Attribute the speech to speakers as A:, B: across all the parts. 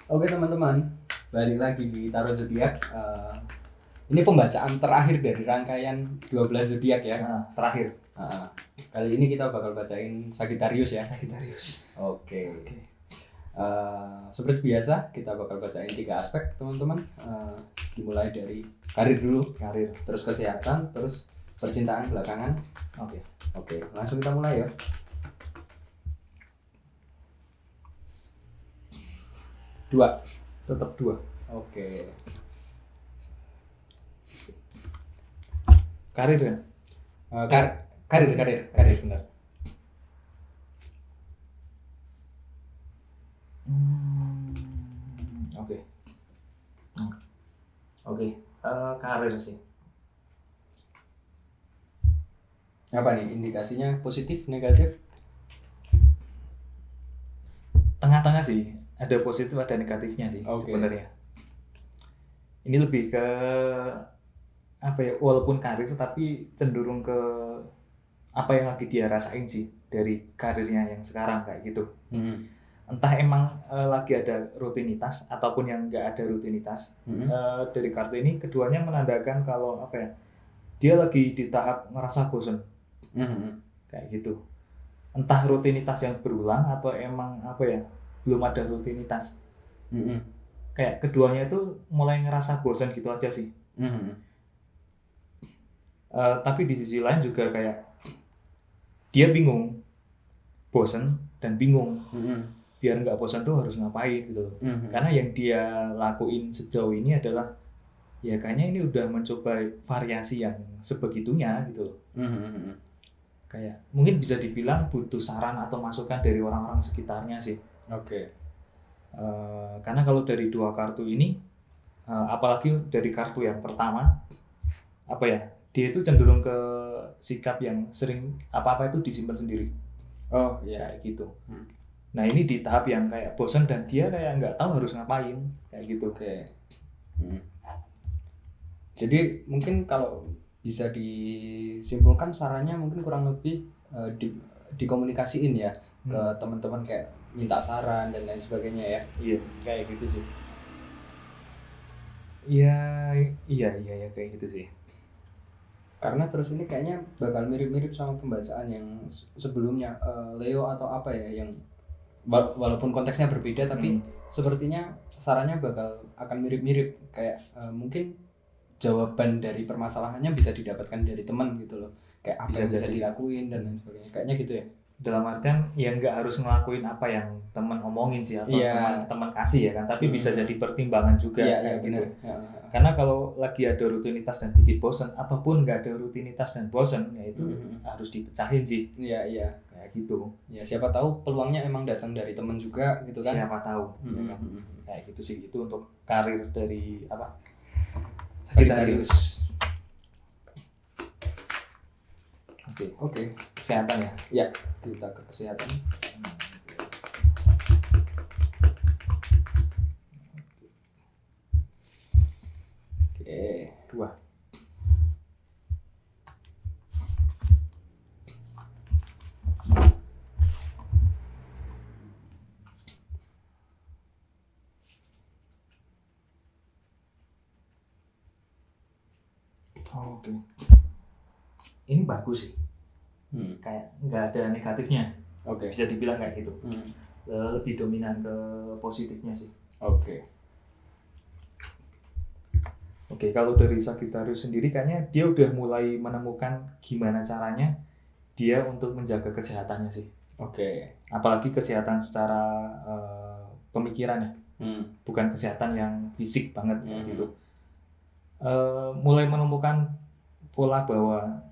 A: Oke teman-teman, balik lagi di Tarot Zodiak. Ini pembacaan terakhir dari rangkaian 12 zodiak ya.
B: Terakhir.
A: Kali ini kita bakal bacain Sagittarius ya.
B: Sagittarius.
A: Oke. Seperti biasa kita bakal bacain 3 aspek teman-teman. Dimulai dari karir dulu, terus kesehatan, terus percintaan belakangan. Oke, langsung kita mulai ya.
B: Tetap 2.
A: Oke.
B: Karir ya?
A: Karir benar.
B: Oke. Karir sih.
A: Apa nih indikasinya, positif, negatif?
B: Tengah-tengah sih, ada positif ada negatifnya sih. Sebenarnya. Ini lebih ke apa ya, walaupun karir tapi cenderung ke apa yang lagi dia rasain sih dari karirnya yang sekarang kayak gitu. Entah emang lagi ada rutinitas ataupun yang nggak ada rutinitas. Dari kartu ini keduanya menandakan kalau apa ya, dia lagi di tahap ngerasa bosan. Kayak gitu. Entah rutinitas yang berulang atau emang apa ya, belum ada rutinitas. Kayak keduanya itu mulai ngerasa bosan gitu aja sih. Tapi di sisi lain juga kayak dia bingung, bosan dan bingung. Biar nggak bosan tuh harus ngapain gitu. Karena yang dia lakuin sejauh ini adalah ya kayaknya ini udah mencoba variasi yang sebegitunya gitu. Kayak mungkin bisa dibilang butuh saran atau masukan dari orang-orang sekitarnya sih. Karena kalau dari 2 kartu ini, apalagi dari kartu yang pertama, apa ya, dia itu cenderung ke sikap yang sering apa-apa itu disimpan sendiri. Kayak gitu. Nah ini di tahap yang kayak bosan dan dia kayak nggak tahu harus ngapain kayak gitu.
A: Jadi mungkin kalau bisa disimpulkan sarannya mungkin kurang lebih dikomunikasiin ya ke teman-teman, kayak minta saran dan lain sebagainya ya.
B: Iya kayak gitu sih. Iya kayak gitu sih.
A: Karena terus ini kayaknya bakal mirip-mirip sama pembacaan yang sebelumnya, Leo atau apa ya, yang walaupun konteksnya berbeda tapi sepertinya sarannya akan mirip-mirip, kayak mungkin jawaban dari permasalahannya bisa didapatkan dari teman gitu loh, kayak apa yang bisa dilakuin dan lain sebagainya, kayaknya gitu ya.
B: Dalam artian ya nggak harus ngelakuin apa yang teman omongin sih atau teman kasih ya kan, tapi bisa jadi pertimbangan juga kayak gitu. Karena kalau lagi ada rutinitas dan bikin bosan ataupun nggak ada rutinitas dan bosan, ya itu harus dipecahin sih.
A: Iya
B: kayak gitu.
A: Ya siapa tahu peluangnya emang datang dari teman juga gitu kan.
B: Siapa tahu. Ya kan? Kayak gitu sih, itu untuk karir dari apa,
A: Sagittarius.
B: Oke. Kesehatan ya?
A: Ya, kita ke kesehatan. Oke,
B: 2. Oke. Ini bagus sih. Kayak nggak ada negatifnya. Bisa dibilang kayak gitu. Lebih dominan ke positifnya sih. Oke, kalau dari Sagittarius sendiri kayaknya dia udah mulai menemukan gimana caranya dia untuk menjaga kesehatannya sih. Apalagi kesehatan secara pemikiran ya. Bukan kesehatan yang fisik banget gitu. Mulai menemukan pola bahwa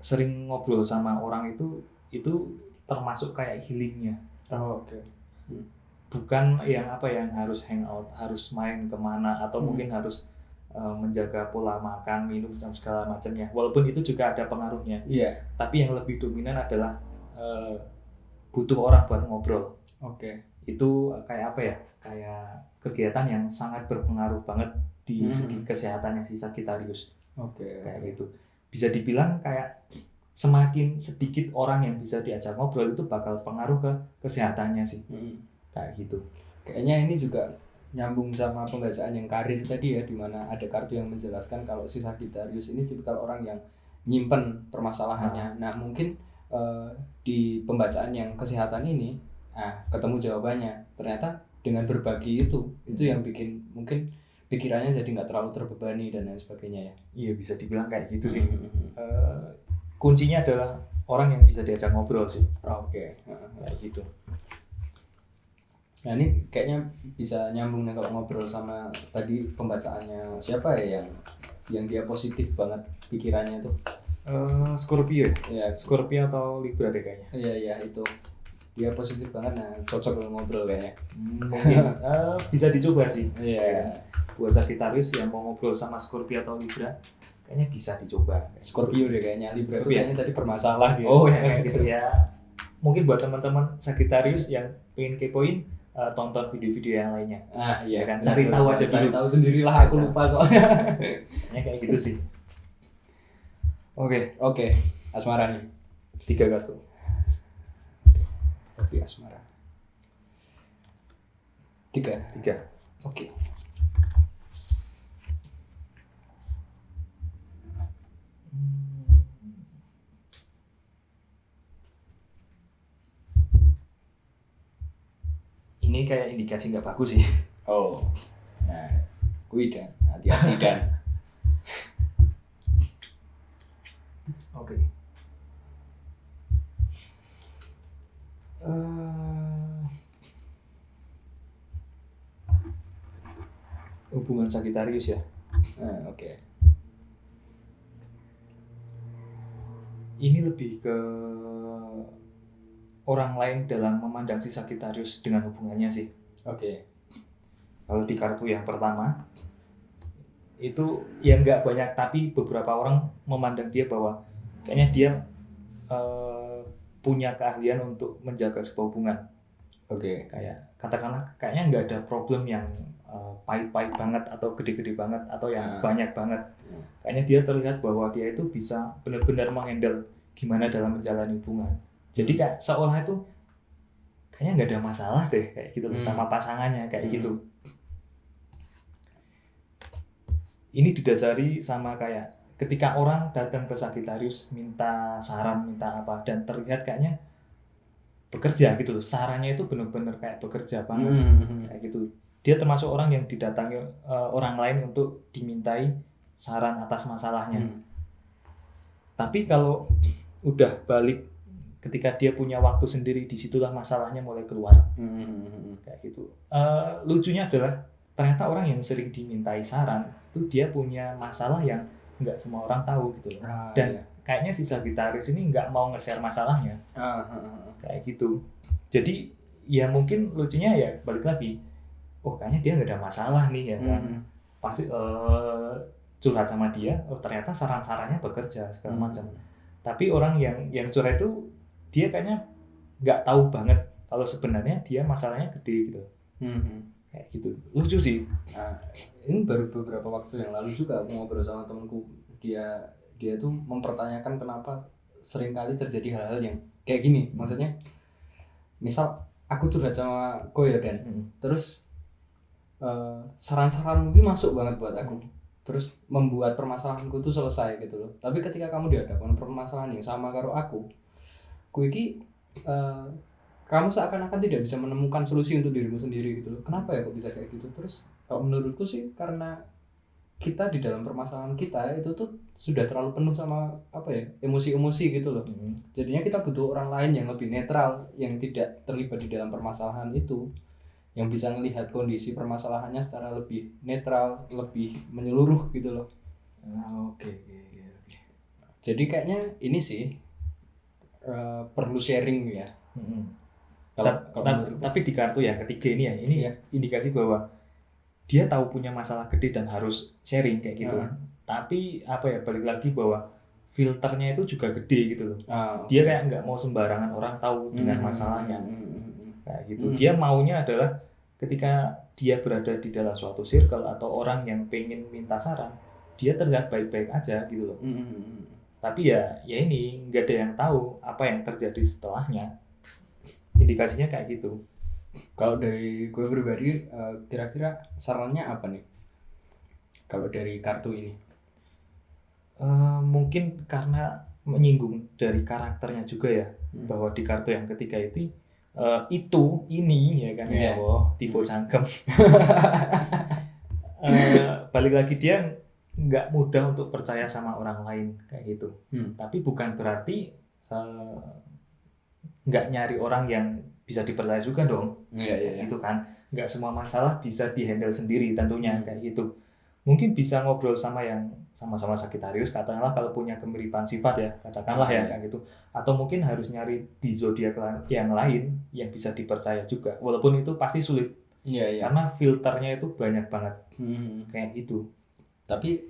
B: sering ngobrol sama orang itu termasuk kayak healingnya. Bukan yang apa yang harus hangout, harus main kemana atau mungkin harus menjaga pola makan, minum dan segala macamnya. Walaupun itu juga ada pengaruhnya. Tapi yang lebih dominan adalah butuh orang buat ngobrol. Itu kayak apa ya? Kayak kegiatan yang sangat berpengaruh banget di segi kesehatannya si Sagittarius. Kayak gitu. Bisa dibilang kayak semakin sedikit orang yang bisa diajak ngobrol itu bakal pengaruh ke kesehatannya sih. Kayak gitu.
A: Kayaknya ini juga nyambung sama pembacaan yang karir tadi ya, dimana ada kartu yang menjelaskan kalau si Sagittarius ini tipikal orang yang nyimpen permasalahannya. Nah mungkin di pembacaan yang kesehatan ini, ketemu jawabannya. Ternyata dengan berbagi itu yang bikin mungkin pikirannya jadi nggak terlalu terbebani dan lain sebagainya ya.
B: Iya bisa dibilang kayak gitu sih. Kuncinya adalah orang yang bisa diajak ngobrol sih.
A: Oke.
B: Kayak gitu.
A: Nah ini kayaknya bisa nyambung nih kalau ngobrol sama tadi pembacaannya siapa ya yang dia positif banget pikirannya tuh.
B: Scorpio.
A: Ya.
B: Scorpio atau Libra deh kayaknya.
A: Iya itu. Dia positif banget, nah cocok ngobrol kayaknya.
B: Mungkin bisa dicoba sih.
A: Iya.
B: Buat Sagittarius yang mau ngobrol sama Scorpio atau Libra, kayaknya bisa dicoba.
A: Scorpio deh kayaknya, Libra itu kayaknya tadi bermasalah gitu.
B: Oh ya kayak gitu ya. Mungkin buat teman-teman Sagittarius yang pengen kepoin, tonton video-video yang lainnya.
A: Iya
B: kan, cari tahu aja dulu.
A: Cari tahu sendirilah, aku lupa soalnya.
B: Ya kayak gitu sih. Oke,
A: asmara nih.
B: 3 kartu.
A: Tapi asmara. 3. Oke.
B: Ini kayak indikasi nggak bagus sih.
A: Oh, nah, kui dan hati-hati dan.
B: Oke. Hubungan Sagittarius ya.
A: Oke.
B: Ini lebih ke orang lain dalam memandang si Sagittarius dengan hubungannya sih.
A: Oke.
B: Kalau di kartu yang pertama itu ya nggak banyak, tapi beberapa orang memandang dia bahwa kayaknya dia punya keahlian untuk menjaga sebuah hubungan.
A: Oke.
B: Kayak katakanlah kayaknya nggak ada problem yang pahit-pahit banget atau gede-gede banget atau yang banyak banget. Kayaknya dia terlihat bahwa dia itu bisa benar-benar menghandle gimana dalam menjalani hubungan. Jadi kayak seolah itu kayaknya nggak ada masalah deh kayak gitu loh sama pasangannya kayak gitu. Ini didasari sama kayak ketika orang datang ke Sagittarius minta saran, minta apa, dan terlihat kayaknya bekerja gitu loh. Sarannya itu benar-benar kayak bekerja banget kayak gitu. Dia termasuk orang yang didatangi orang lain untuk dimintai saran atas masalahnya. Tapi kalau udah balik ketika dia punya waktu sendiri, disitulah masalahnya mulai keluar kayak gitu. Lucunya adalah ternyata orang yang sering dimintai saran itu dia punya masalah yang nggak semua orang tahu gitu loh. Dan kayaknya si Sagittarius ini nggak mau nge-share masalahnya kayak gitu. Jadi ya mungkin lucunya ya balik lagi, kayaknya dia nggak ada masalah nih ya kan. Pasti curhat sama dia, ternyata saran-sarannya bekerja segala macam. Tapi orang yang curhat itu dia kayaknya nggak tahu banget kalau sebenarnya dia masalahnya gede gitu. Kayak gitu. Lucu sih.
A: Ini baru beberapa waktu yang lalu juga aku ngobrol sama temanku. Dia tuh mempertanyakan kenapa seringkali terjadi hal-hal yang kayak gini. Maksudnya misal aku curhat sama Koyo dan terus saran-saran mungkin masuk banget buat aku. Terus membuat permasalahanku tuh selesai gitu loh. Tapi ketika kamu dihadapkan permasalahan yang sama karo aku iki kamu seakan-akan tidak bisa menemukan solusi untuk dirimu sendiri gitu loh. Kenapa ya kok bisa kayak gitu? Terus kalau menurutku sih karena kita di dalam permasalahan kita itu tuh sudah terlalu penuh sama emosi-emosi gitu loh. Jadinya kita butuh orang lain yang lebih netral, yang tidak terlibat di dalam permasalahan itu, yang bisa melihat kondisi permasalahannya secara lebih netral, lebih menyeluruh gitu loh.
B: Oke.
A: Jadi kayaknya ini sih perlu sharing ya.
B: Tapi di kartu yang ketiga ini ya, indikasi bahwa dia tahu punya masalah gede dan harus sharing kayak gitu. Tapi balik lagi bahwa filternya itu juga gede gitu loh. Dia kayak nggak mau sembarangan orang tahu dengan masalahnya kayak gitu. Dia maunya adalah ketika dia berada di dalam suatu circle atau orang yang pengen minta saran, dia terlihat baik-baik aja gitu loh. Tapi ya ini nggak ada yang tahu apa yang terjadi setelahnya. Indikasinya kayak gitu.
A: Kalau dari gue pribadi, kira-kira sarannya apa nih? Kalau dari kartu ini?
B: Mungkin karena menyinggung dari karakternya juga ya, bahwa di kartu yang ketiga itu ini ya kan ya, tipe cangkem. Balik lagi dia nggak mudah untuk percaya sama orang lain kayak gitu. Tapi bukan berarti nggak nyari orang yang bisa dipercaya juga dong. Gitu kan. Nggak semua masalah bisa dihandle sendiri tentunya kayak gitu. Mungkin bisa ngobrol sama yang sama-sama Sagittarius, katakanlah kalau punya kemiripan sifat ya, katakanlah ya kayak gitu. Atau mungkin harus nyari di zodiak yang lain yang bisa dipercaya juga. Walaupun itu pasti sulit. Karena filternya itu banyak banget. Kayak gitu.
A: Tapi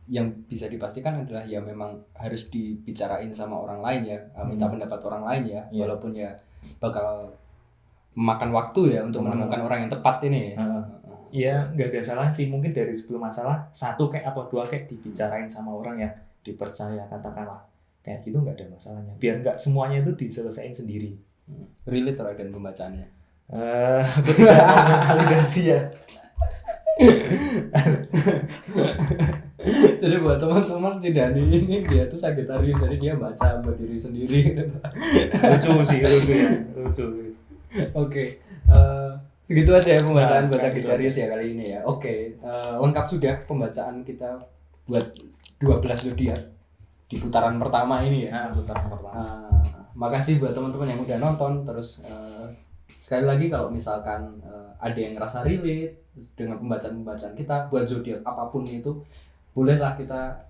A: yang bisa dipastikan adalah ya memang harus dibicarain sama orang lain ya, minta pendapat orang lain ya, walaupun ya bakal memakan waktu ya untuk menemukan orang yang tepat ini.
B: Ya nggak ada salah sih, mungkin dari sebelum masalah satu kayak atau dua kayak dibicarain sama orang yang dipercaya, katakanlah kayak gitu, nggak ada masalahnya, biar nggak semuanya itu diselesaikan sendiri.
A: Relate terhadap pembacaannya.
B: Aku tidak mau validasi ya.
A: Jadi buat teman-teman si Dani ini, dia tuh Sagittarius, jadi dia baca buat diri sendiri.
B: Lucu sih, lucu.
A: Oke. Segitu aja ya pembacaan buat Sagittarius ya kali ini ya. Oke, lengkap sudah pembacaan kita buat 12 zodiak di putaran pertama ini ya.
B: Putaran pertama.
A: Makasih buat teman-teman yang udah nonton. Terus sekali lagi kalau misalkan ada yang ngerasa relate dengan pembacaan-pembacaan kita buat zodiak apapun itu, bolehlah kita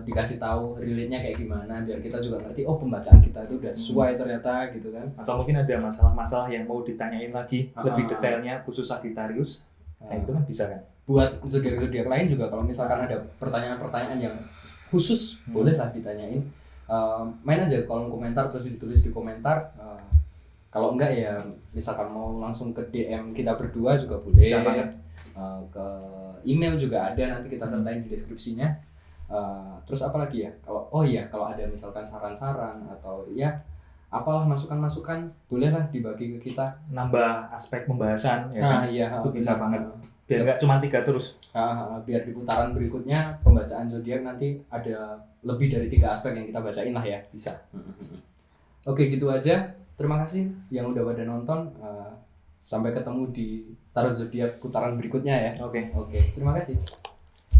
A: dikasih tahu relate-nya kayak gimana, biar kita juga ngerti pembacaan kita itu udah sesuai ternyata gitu kan.
B: Atau mungkin ada masalah-masalah yang mau ditanyain lagi lebih detailnya khusus Sagittarius, itu kan bisa kan.
A: Buat zodiak-zodiak lain juga kalau misalkan ada pertanyaan-pertanyaan yang khusus, bolehlah ditanyain. Main aja kolom komentar, terus ditulis di komentar. Kalau enggak ya misalkan mau langsung ke DM kita berdua juga boleh.
B: Bisa banget.
A: Ke email juga ada, nanti kita sertain di deskripsinya. Terus apa lagi ya? Kalau ada misalkan saran-saran atau ya apalah masukan-masukan, bolehlah dibagi ke kita.
B: Nambah aspek pembahasan ya kan? Itu bisa banget. Biar nggak cuma 3 terus.
A: Biar di putaran berikutnya pembacaan zodiak nanti ada lebih dari 3 aspek yang kita bacain lah ya.
B: Bisa.
A: Oke, gitu aja. Terima kasih yang udah pada nonton. Sampai ketemu di Tarot Zodiak putaran berikutnya ya.
B: Oke.
A: Terima kasih.